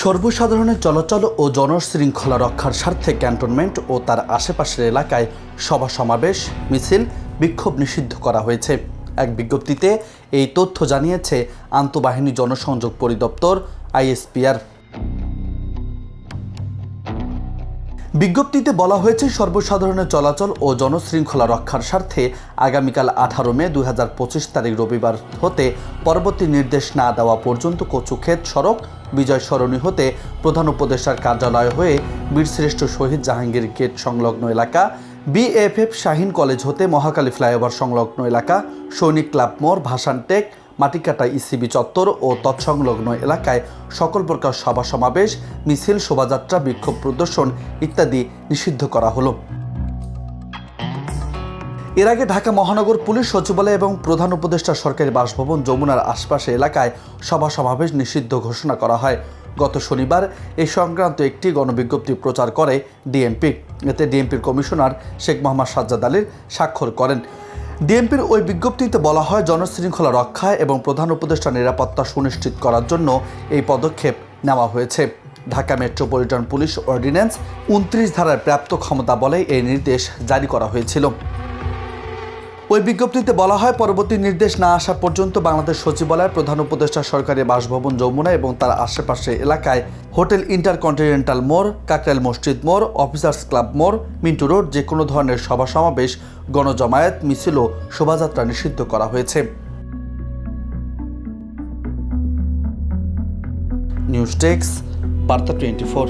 সর্বসাধারণের চলাচল ও জনশৃঙ্খলা রক্ষার স্বার্থে ক্যান্টনমেন্ট ও তার আশেপাশের এলাকায় সভা সমাবেশ মিছিল বিক্ষোভ নিষিদ্ধ করা হয়েছে। এক বিজ্ঞপ্তিতে এই তথ্য জানিয়েছে আন্তঃবাহিনী জনসংযোগ পরিদপ্তর আইএসপিআর। বিজ্ঞপ্তিতে বলা হয়েছে, সর্বসাধারণের চলাচল ও জনশৃঙ্খলা রক্ষার স্বার্থে আগামীকাল 18 মে 2025 তারিখ রবিবার হতে পরবর্তী নির্দেশ না দেওয়া পর্যন্ত কচুক্ষেত সড়ক, বিজয় সরণি হতে প্রধান উপদেষ্টার কার্যালয় হয়ে বীরশ্রেষ্ঠ শহীদ জাহাঙ্গীর গেট সংলগ্ন এলাকা, বিএফএফ শাহীন কলেজ হতে মহাকালী ফ্লাইওভার সংলগ্ন এলাকা, সৈনিক ক্লাব মোড়, ভাসানটেক, মাটিকাটা ইসিবি চত্বর ও তৎসংলগ্ন এলাকায় সকল প্রকার সভা সমাবেশ, মিছিল, শোভাযাত্রা, বিক্ষোভ প্রদর্শন ইত্যাদি নিষিদ্ধ করা হলো। এর আগে ঢাকা মহানগর পুলিশ সচিবালয় এবং প্রধান উপদেষ্টা সরকারি বাসভবন যমুনার আশপাশে এলাকায় সভা সমাবেশ নিষিদ্ধ ঘোষণা করা হয়। গত শনিবার এই সংক্রান্ত একটি গণবিজ্ঞপ্তি প্রচার করে ডিএমপি। এতে ডিএমপির কমিশনার শেখ মোহাম্মদ সাজ্জাদ আলীর স্বাক্ষর করেন। ডিএমপির ওই বিজ্ঞপ্তিতে বলা হয়, জনশৃঙ্খলা রক্ষা এবং প্রধান উপদেষ্টার নিরাপত্তা সুনিশ্চিত করার জন্য এই পদক্ষেপ নেওয়া হয়েছে। ঢাকা মেট্রোপলিটন পুলিশ অর্ডিন্যান্স 29 ধারার প্রাপ্ত ক্ষমতা বলে এই নির্দেশ জারি করা হয়েছিল। ওই বিজ্ঞপ্তিতে বলা হয়, পরবর্তী নির্দেশ না আসা পর্যন্ত বাংলাদেশ সচিবালয়, প্রধান উপদেষ্টা সরকারি বাসভবন যমুনা এবং তার আশেপাশে এলাকায় হোটেল ইন্টারকন্টিনেন্টাল মোড়, কাকরাইল মসজিদ মোড়, অফিসার্স ক্লাব মোড়, মিন্টু রোড যে কোনো ধরনের সভা সমাবেশ, গণজমায়েত, মিছিল ও শোভাযাত্রা নিষিদ্ধ করা হয়েছে। নিউজ ডেস্ক, বার্তা 24।